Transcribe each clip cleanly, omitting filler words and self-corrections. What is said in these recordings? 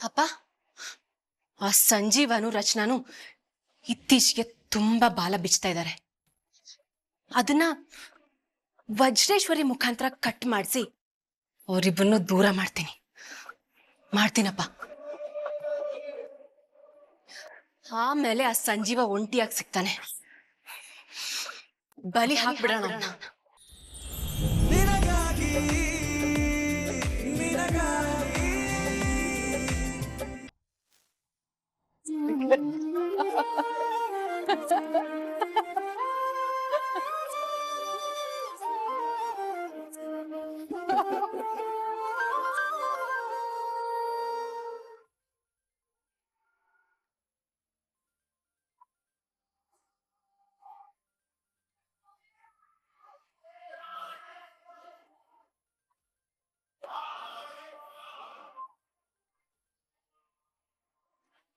ಅಪ್ಪ, ಆ ಸಂಜೀವನು ರಚನಾನು ಇತ್ತೀಚೆಗೆ ತುಂಬಾ ಬಾಲ ಬಿಚ್ತಾ ಇದ್ದಾರೆ. ಅದನ್ನ ವಜ್ರೇಶ್ವರಿ ಮುಖಾಂತರ ಕಟ್ ಮಾಡಿಸಿ ಅವರಿಬ್ಬರನ್ನು ದೂರ ಮಾಡ್ತೀನಪ್ಪ. ಆಮೇಲೆ ಆ ಸಂಜೀವ ಒಂಟಿಯಾಗಿ ಸಿಗ್ತಾನೆ. ಬಲಿ ಹಾಕ್ಬಿಡೋಣ.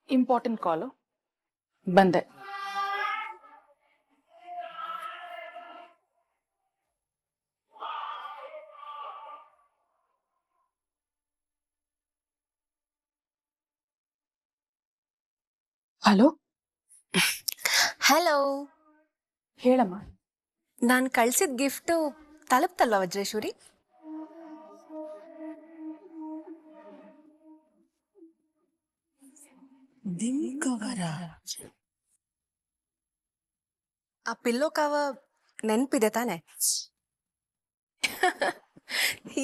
ಇಂಪಾರ್ಟೆಂಟ್ ಕಾಲು ಬಂದೆ. ಹಲೋ ಹಲೋ, ಹೇಳಮ್ಮ. ನಾನು ಕಳ್ಸಿದ ಗಿಫ್ಟು ತಲುಪ್ತಲ್ವಾ ವಜ್ರೇಶ್ವರಿ? ಆ ಪಿಲ್ಲೋ ಕವ ನೆನ್ಪಿದೆ ತಾನೆ?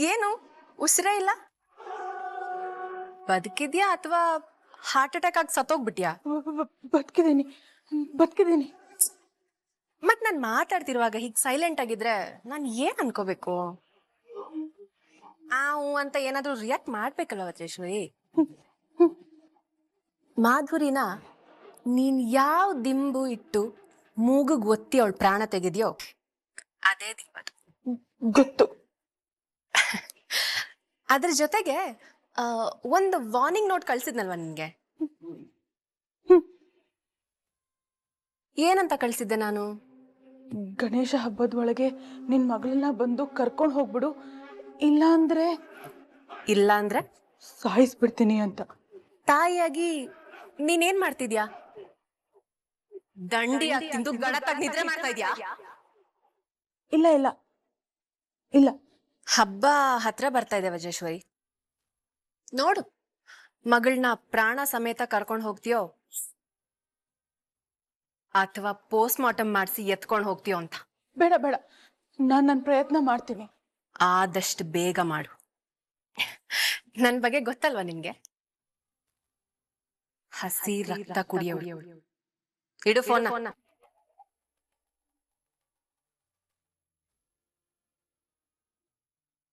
ಏನು ಉಸಿರೇ ಇಲ್ಲ? ಬದುಕಿದ್ಯಾ ಅಥವಾ ಹಾರ್ಟ್ ಅಟ್ಯಾಕ್ ಆಗಿ ಸತ್ತೋಗ್ಬಿಟ್ಯಾ? ಬದುಕಿದ್ದೀನಿ. ಮತ್ ನಾನು ಮಾತಾಡ್ತಿರುವಾಗ ಹೀಗೆ ಸೈಲೆಂಟ್ ಆಗಿದ್ರೆ ನಾನು ಏನ್ ಅನ್ಕೋಬೇಕು? ಅಂತ ಏನಾದ್ರೂ ರಿಯಾಕ್ಟ್ ಮಾಡ್ಬೇಕಲ್ವ ವಜ್ರೇಶ್ವರಿ? ಮಾಧುರಿನ ನೀನ್ ಯಾವ ದಿಂಬು ಇಟ್ಟು ಮೂಗುಗ್ ಒತ್ತಿ ಅವಳ ಪ್ರಾಣ ತೆಗೆದ್ಯೋ ಅದೇ ದಿಂಬದು. ಗೊತ್ತು. ಅದ್ರ ಜೊತೆಗೆ ಒಂದು ವಾರ್ನಿಂಗ್ ನೋಟ್ ಕಳ್ಸಿದ್ನಲ್ವಾ ನಿನ್ಗೆ? ಏನಂತ ಕಳ್ಸಿದ್ದೆ ನಾನು? ಗಣೇಶ ಹಬ್ಬದ ಒಳಗೆ ನಿನ್ ಮಗಳನ್ನ ಬಂದು ಕರ್ಕೊಂಡು ಹೋಗ್ಬಿಡು, ಇಲ್ಲ ಅಂದ್ರೆ ಸಾಯಿಸ್ಬಿಡ್ತೀನಿ ಅಂತ. ತಾಯಿಯಾಗಿ ನೀನೇನ್ ಮಾಡ್ತಿದ್ಯಾ? ದಂಡಿ ತಿಂದು ಗಡತ್ತಾಗ ನಿದ್ರೆ ಮಾಡ್ತಾ ಇದ್ಯಾ? ಇಲ್ಲ. ಹಬ್ಬ ಹತ್ರ ಬರ್ತಾ ಇದೆ ವಜ್ರೇಶ್ವರಿ. ನೋಡು, ಮಗಳನ್ನ ಪ್ರಾಣ ಸಮೇತ ಕರ್ಕೊಂಡು ಹೋಗ್ತೀಯೋ ಅಥವಾ ಪೋಸ್ಟ್ ಮಾರ್ಟಮ್ ಮಾಡಿಸಿ ಎತ್ಕೊಂಡು ಹೋಗ್ತೀಯೋ ಅಂತ. ಬೇಡ, ನಾನು ನನ್ನ ಪ್ರಯತ್ನ ಮಾಡ್ತೀನಿ. ಆದಷ್ಟು ಬೇಗ ಮಾಡು. ನನ್ ಬಗ್ಗೆ ಗೊತ್ತಲ್ವಾ ನಿನ್ಗೆ? ಹಸಿ ರಕ್ತ ಕುಡಿಯೋಳು. ಇಡು ಫೋನ್.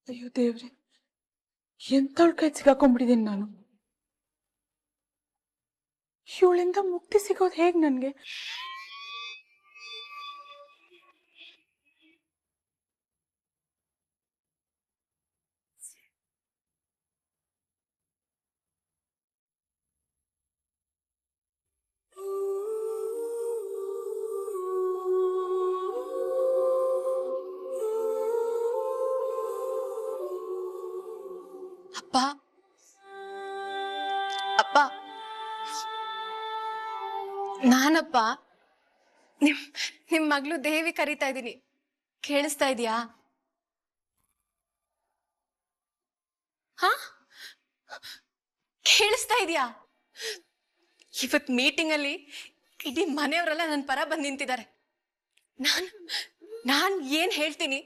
ಅಯ್ಯೋ ದೇವ್ರೆ, ಎಂತವಳ ಕೈ ಸಿಗಾಕೊಂಡ್ಬಿಟ್ಟಿದ್ದೀನಿ ನಾನು. ಇವಳಿಂದ ಮುಕ್ತಿ ಸಿಗೋದು ಹೇಗ್ ನನ್ಗೆ? ಅಪ್ಪ, ನಾನಪ್ಪ ನಿಮ್ ಮಗಳು ದೇವಿ ಕರೀತಾ ಇದ್ದೀನಿ. ಕೇಳಿಸ್ತಾ ಇದೀಯಾ? ಹಾ, ಕೇಳಿಸ್ತಾ ಇದೀಯಾ? ಇವತ್ ಮೀಟಿಂಗ್ ಅಲ್ಲಿ ಇಡೀ ಮನೆಯವರೆಲ್ಲ ನನ್ನ ಪರ ಬಂದು ನಿಂತಿದ್ದಾರೆ. ನಾನ್ ಏನ್ ಹೇಳ್ತೀನಿ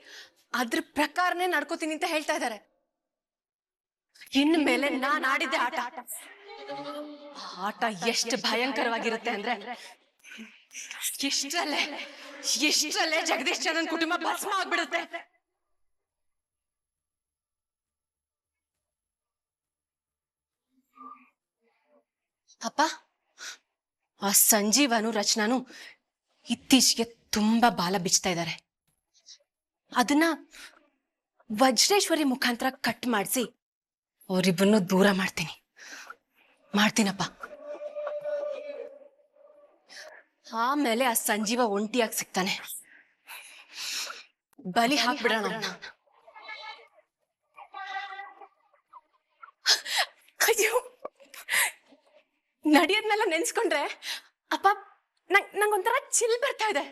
ಅದ್ರ ಪ್ರಕಾರನೇ ನಡ್ಕೋತೀನಿ ಅಂತ ಹೇಳ್ತಾ ಇದ್ದಾರೆ. ಇನ್ನು ಮೇಲೆ ನಾನ್ ಆಡಿದ್ದೆ ಆಟ ಎಷ್ಟು ಭಯಂಕರವಾಗಿರುತ್ತೆ ಅಂದ್ರೆ ಎಷ್ಟರಲ್ಲೇ ಜಗದೀಶ್ ಚಂದ್ರನ್ ಕುಟುಂಬ ಭಸ್ಮ ಆಗ್ಬಿಡುತ್ತೆ. ಅಪ್ಪ, ಆ ಸಂಜೀವನು ರಚನಾನು ಇತ್ತೀಚೆಗೆ ತುಂಬಾ ಬಾಲ ಬಿಚ್ತಾ ಇದ್ದಾರೆ. ಅದನ್ನ ವಜ್ರೇಶ್ವರಿ ಮುಖಾಂತರ ಕಟ್ ಮಾಡಿಸಿ ಅವರಿಬ್ಬರನ್ನು ದೂರ ಮಾಡ್ತೀನಪ್ಪ. ಆಮೇಲೆ ಆ ಸಂಜೀವ ಒಂಟಿಯಾಗಿ ಸಿಗ್ತಾನೆ. ಬಲಿ ಹಾಕ್ಬಿಡೋಣ. ಅಯ್ಯೋ, ನಡೆಯೋದ್ನೆಲ್ಲ ನೆನ್ಸ್ಕೊಂಡ್ರೆ ಅಪ್ಪ ನಂಗೊಂಥರ ಚಿಲ್ ಬರ್ತಾ ಇದೆ.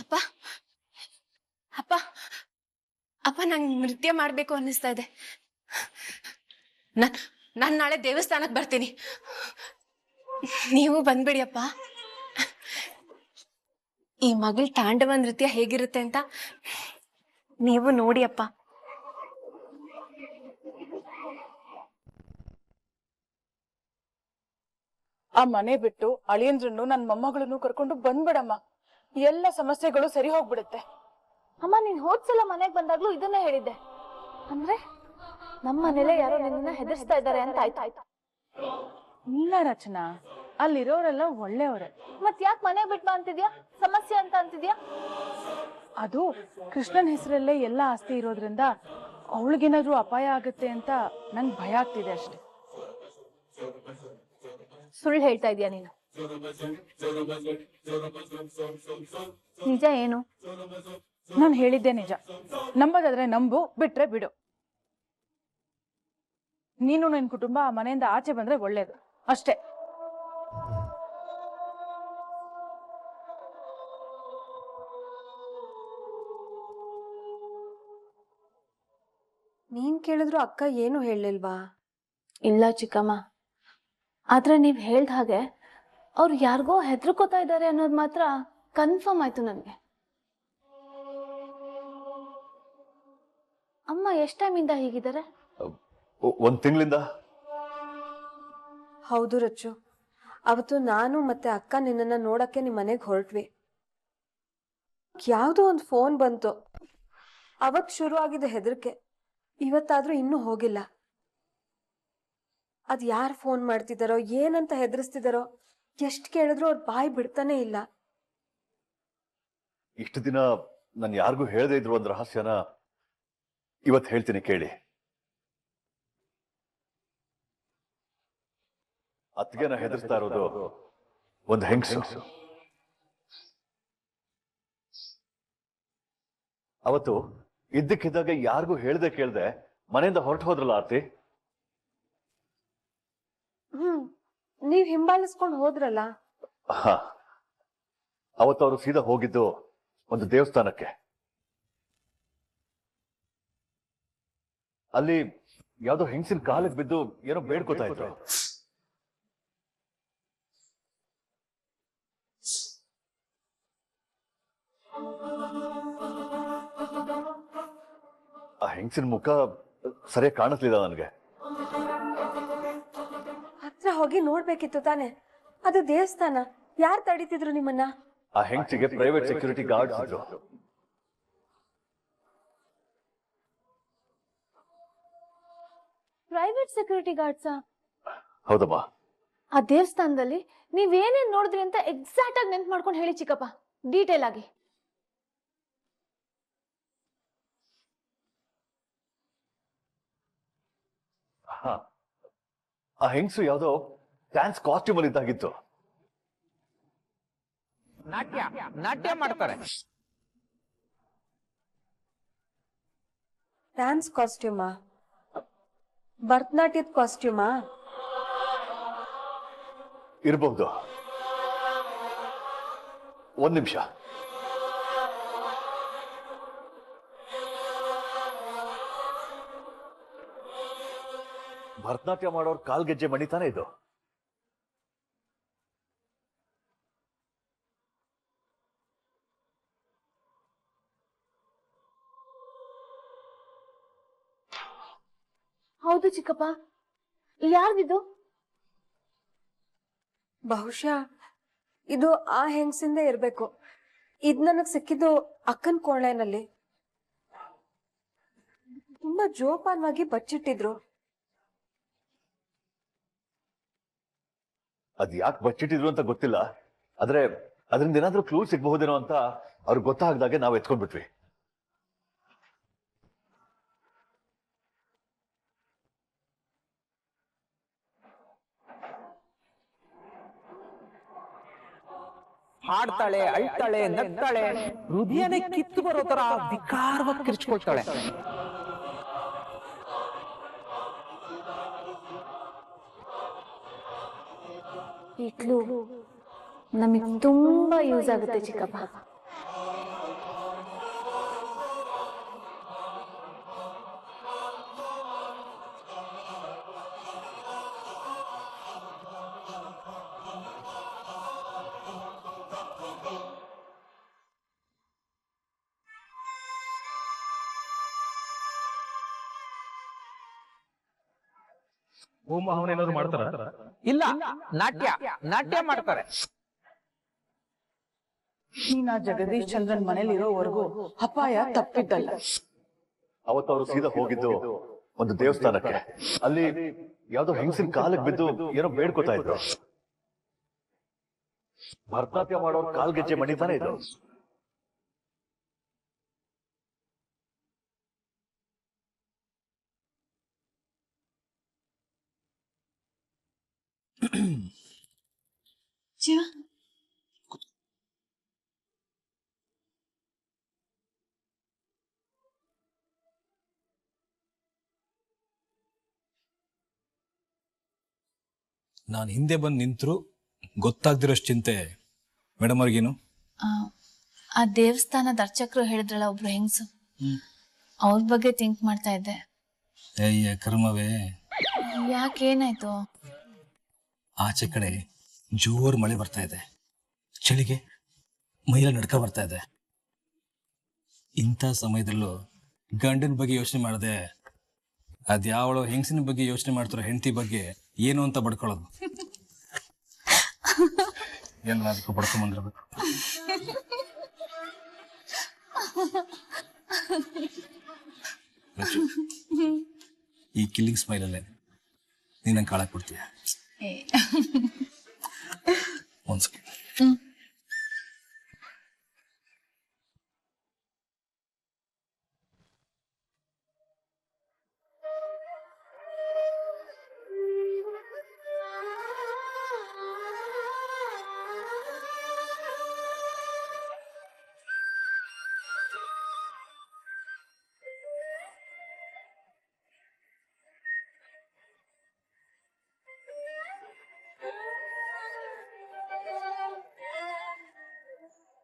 ಅಪ್ಪ ಅಪ್ಪ ಅಪ್ಪ ನಂಗೆ ನೃತ್ಯ ಮಾಡ್ಬೇಕು ಅನ್ನಿಸ್ತಾ ಇದೆ. ನಾನ್ ನಾಳೆ ದೇವಸ್ಥಾನಕ್ಕೆ ಬರ್ತೀನಿ, ನೀವು ಬಂದ್ಬಿಡಿ ಅಪ್ಪ. ಈ ಮಗಳ ತಾಂಡವ ನೃತ್ಯ ಹೇಗಿರುತ್ತೆ ಅಂತ ನೀವು ನೋಡಿ ಅಪ್ಪ. ಆ ಮನೆ ಬಿಟ್ಟು ಅಳಿಯಂದ್ರನ್ನು ನನ್ ಮೊಮ್ಮಗಳನ್ನು ಕರ್ಕೊಂಡು ಬಂದ್ಬಿಡಮ್ಮ. ಎಲ್ಲ ಸಮಸ್ಯೆಗಳು ಸರಿ ಹೋಗ್ಬಿಡುತ್ತೆ. ಅಮ್ಮ, ನೀನ್ ಹೋದ್ಸಲ ಮನೆಗ್ ಬಂದಾಗ್ಲೂ ಇದನ್ನೇ ಹೇಳಿದ್ದೆ. ಅಂದ್ರೆ ನಮ್ಮ ಮನೇಲೆ ಯಾರೋ ನಿನ್ನ ಹೆದರ್ಸ್ತಾ ಇದ್ದಾರೆ ಅಂತ ಆಯ್ತು. ಇಲ್ಲ ರಚನಾ, ಅಲ್ಲಿರೋರೆಲ್ಲ ಒಳ್ಳೆಯವರೇ. ಮತ್ ಯಾಕೆ ಮನೆ ಬಿಟ್ಟು ಅಂತಿದ್ಯಾ? ಸಮಸ್ಯೆ ಅಂತ ಅಂತಿದ್ಯಾ? ಅದು ಕೃಷ್ಣನ್ ಹೆಸರಲ್ಲೇ ಎಲ್ಲ ಆಸ್ತಿ ಇರೋದ್ರಿಂದ ಅವಳಿಗೇನಾದ್ರೂ ಅಪಾಯ ಆಗುತ್ತೆ ಅಂತ ನಂಗೆ ಭಯ ಆಗ್ತಿದೆ ಅಷ್ಟೆ. ಸುಳ್ಳು ಹೇಳ್ತಾ ಇದೀಯ ನೀನು. ನಿಜ ಏನು? ನಾನು ಹೇಳಿದ್ದೆ ನಿಜ. ನಂಬೋದಾದ್ರೆ ನಂಬು, ಬಿಟ್ರೆ ಬಿಡು. ನೀನು ನಿನ್ ಕುಟುಂಬ ಆ ಮನೆಯಿಂದ ಆಚೆ ಬಂದ್ರೆ ಒಳ್ಳೇದು ಅಷ್ಟೇ. ನೀನ್ ಕೇಳಿದ್ರು ಅಕ್ಕ ಏನು ಹೇಳಿಲ್ವಾ? ಇಲ್ಲ ಚಿಕ್ಕಮ್ಮ, ಆದ್ರೆ ನೀವ್ ಹೇಳ್ದ ಹಾಗೆ ಅವ್ರು ಯಾರಿಗೋ ಹೆದರ್ಕೋತಾ ಇದ್ದಾರೆ ಅನ್ನೋದು ಮಾತ್ರ ಕನ್ಫರ್ಮ್ ಆಯ್ತು ನನ್ಗೆ. ಅಮ್ಮ ಎಷ್ಟ್ ಟೈಮಿಂದ ಹೀಗಿದ್ದಾರೆ? 1 ತಿಂಗಳಿಂದ. ಹೌದು ರಚ್ಚು, ಅವತ್ತು ನಾನು ಮತ್ತೆ ಅಕ್ಕ ನಿನ್ನನ್ನ ನೋಡಕ್ಕೆ ನಿಮ್ ಮನೆಗೆ ಹೊರಟ್ವಿ. ಯಾವ್ದೋ ಒಂದು ಫೋನ್ ಬಂತು, ಅವತ್ ಶುರು ಆಗಿದ್ದ ಹೆದರಿಕೆ ಇವತ್ತಾದ್ರೂ ಇನ್ನೂ ಹೋಗಿಲ್ಲ. ಅದ್ ಯಾರು ಫೋನ್ ಮಾಡ್ತಿದಾರೋ, ಏನಂತ ಹೆದರ್ಸ್ತಿದಾರೋ, ಎಷ್ಟ್ ಕೇಳಿದ್ರು ಅವ್ರ ಬಾಯಿ ಬಿಡ್ತಾನೆ ಇಲ್ಲ. ಇಷ್ಟು ದಿನ ನಾನು ಯಾರಿಗೂ ಹೇಳದೇ ಇದ್ರು ಒಂದು ರಹಸ್ಯನ ಇವತ್ತು ಹೇಳ್ತೀನಿ ಕೇಳಿ. ಅತ್ತಿಗೆನ ಹೆದರ್ಸ್ತಾ ಇರೋದು ಒಂದು ಹೆಂಗಸು. ಅವತ್ತು ಇದ್ದಕ್ಕಿದ್ದಾಗ ಯಾರಿಗೂ ಹೇಳ್ದೆ ಕೇಳ್ದೆ ಮನೆಯಿಂದ ಹೊರಟು ಹೋದ್ರಲ್ಲ ಆರ್ತಿ. ನೀವ್ ಹಿಂಬಾಲಿಸ್ಕೊಂಡು ಹೋದ್ರಲ್ಲ. ಅವತ್ತು ಅವರು ಸೀದಾ ಹೋಗಿದ್ದು ಒಂದು ದೇವಸ್ಥಾನಕ್ಕೆ. ಅಲ್ಲಿ ಯಾವ್ದೋ ಹೆಂಗಸಿನ ಕಾಲಿಗೆ ಬಿದ್ದು ಏನೋ ಬೇಡ್ಕೋತಾ ಇದ್ರು. ಆ ಹೆಂಗಸಿನ ಮುಖ ಸರಿಯಾಗಿ ಕಾಣಿಸ್ಲಿಲ್ಲ ನನಗೆ. ಹತ್ರ ಹೋಗಿ ನೋಡ್ಬೇಕಿತ್ತು ತಾನೆ, ಅದು ದೇವಸ್ಥಾನ. ಯಾರು ತಡೀತಿದ್ರು ನಿಮ್ಮನ್ನ? ಆ ಹೆಂಗಸಿಗೆ ಪ್ರೈವೇಟ್ ಸೆಕ್ಯೂರಿಟಿ ಗಾರ್ಡ್ಸ್ ಇದ್ರು. ಪ್ರೈವೇಟ್ ಸೆಕ್ಯೂರಿಟಿ ಗಾರ್ಡ್ಸಾ? ಹೌದಮ್ಮ. ಆ ದೇವಸ್ಥಾನದಲ್ಲಿ ನೀವೇನೇನ್ ನೋಡಿದ್ರಿ ಅಂತ ಎಕ್ಸಾಕ್ಟ್ ಆಗಿ ನೆನ್ಪು ಮಾಡ್ಕೊಂಡು ಹೇಳಿ ಚಿಕ್ಕಪ್ಪ, ಡೀಟೇಲ್ ಆಗಿ. ಆ ಹೆಂಗಸು ಯಾವ್ದೋ ಡ್ಯಾನ್ಸ್ ಕಾಸ್ಟ್ಯೂಮ್ ಅಲ್ಲಿ ಇದ್ದಾಗಿತ್ತು. ನಾಟ್ಯ ಮಾಡ್ತಾರೆ. ಡ್ಯಾನ್ಸ್ ಕಾಸ್ಟ್ಯೂಮಾ? ಭರತನಾಟ್ಯದ ಕಾಸ್ಟ್ಯೂಮಾ? ಇರಬಹುದು. ಒಂದ್ ನಿಮಿಷ. ಭರತನಾಟ್ಯ ಮಾಡೋರ್ ಕಾಲ್ಗೆಜ್ಜೆ ಮಣಿತಾನೆ ಇದು. ಹೌದು ಚಿಕ್ಕಪ್ಪ, ಯಾರ್ದಿದು? ಬಹುಶಃ ಇದು ಆ ಹೆಂಗಸಿಂದ ಇರ್ಬೇಕು. ಇದ್ ನನಗ್ ಸಿಕ್ಕಿದ್ದು ಅಕ್ಕನ್ ಕೋಣೆನಲ್ಲಿ. ತುಂಬಾ ಜೋಪಾನವಾಗಿ ಬಚ್ಚಿಟ್ಟಿದ್ರು. ಅದ್ ಯಾಕೆ ಬಚ್ಚಿಟ್ಟಿದ್ರು ಅಂತ ಗೊತ್ತಿಲ್ಲ. ಆದ್ರೆ ಅದರಿಂದ ಏನಾದ್ರೂ ಕ್ಲೂ ಸಿಗಬಹುದೇನೋ ಅಂತ ಅವ್ರಿಗೆ ಗೊತ್ತಾಗ್ದಾಗೆ ನಾವು ಎತ್ಕೊಂಡ್ಬಿಟ್ವಿ. ಹಾಡ್ತಾಳೆ, ಅಳ್ತಾಳೆ, ನಗ್ತಾಳೆ, ಹೃದಯನೇ ಕಿತ್ತು ಬರೋ ತರ ವಿಕಾರವಾಗಿ ಕಿರ್ಚ್ಕೊಳ್ತಾಳೆ. ಈ ಕ್ಲೂ ನಮಗೆ ತುಂಬಾ ಯೂಸ್ ಆಗುತ್ತೆ ಚಿಕ್ಕಪ್ಪ. ಹೋಮ ಹವನ ಏನಾದ್ರು ಮಾಡ್ತಾರ? ಇಲ್ಲ, ನಾಟ್ಯ ನಾಟ್ಯ ಮಾಡ್ತಾರೆ. ನೀನ್ ಆ ಜಗದೀಶ್ ಚಂದ್ರನ್ ಮನೇಲಿ ಇರೋವರೆಗೂ ಅಪಾಯ ತಪ್ಪಿದ್ದಲ್ಲ. ಅವತ್ತು ಅವರು ಸೀದಾ ಹೋಗಿದ್ದು ಒಂದು ದೇವಸ್ಥಾನಕ್ಕೆ. ಅಲ್ಲಿ ಯಾವ್ದೋ ಹೆಂಗಸಿನ ಕಾಲಿಗೆ ಬಿದ್ದು ಏನೋ ಬೇಡ್ಕೊತಾ ಇದ್ರು. ಭರತನಾಟ್ಯ ಮಾಡೋರ್ ಕಾಲ್ಗೆಜ್ಜೆ ಮಣಿತಾನೆ ಇದ್ರು. ಶಿವ, ನಾನು ಹಿಂದೆ ಬಂದು ನಿಂತರು ಗೊತ್ತಾಗ್ದಿರೋಷ್ಟು ಚಿಂತೆ ಮೇಡಮ್ ಅವ್ರಿಗೇನು? ಆ ದೇವಸ್ಥಾನದ ಅರ್ಚಕರು ಹೇಳಿದ್ರಲ್ಲ ಒಬ್ರು ಹೆಂಗ್ಸು, ಅವ್ರ ಬಗ್ಗೆ ಥಿಂಕ್ ಮಾಡ್ತಾ ಇದ್ದೆ. ಅಯ್ಯ ಕರ್ಮವೇ, ಯಾಕೇನಾಯ್ತು? ಆಚೆ ಕಡೆ ಜೋರು ಮಳೆ ಬರ್ತಾ ಇದೆ, ಚಳಿಗೆ ಮೈಲ ನಡ್ಕ ಬರ್ತಾ ಇದೆ. ಇಂಥ ಸಮಯದಲ್ಲೂ ಗಂಡನ ಬಗ್ಗೆ ಯೋಚನೆ ಮಾಡದೆ ಅದ್ಯಾವಳೋ ಹೆಂಗಸಿನ ಬಗ್ಗೆ ಯೋಚನೆ ಮಾಡ್ತಾರೋ ಹೆಂಡತಿ ಬಗ್ಗೆ ಏನು ಅಂತ ಬಡ್ಕೊಳ್ಳೋದು. ಎಲ್ಲದಕ್ಕೂ ಬಡ್ಕೊಂಬಂದಿರ್ಬೇಕು. ಈ ಕಿಲ್ಲಿಂಗ್ ಸ್ಮೈಲಲ್ಲೇ ನೀನು ನಂಗೆ ಕಾಳಾಕ್ ಕೊಡ್ತೀಯ. ಒಂದ್ ಸೆಕೆಂಡ್.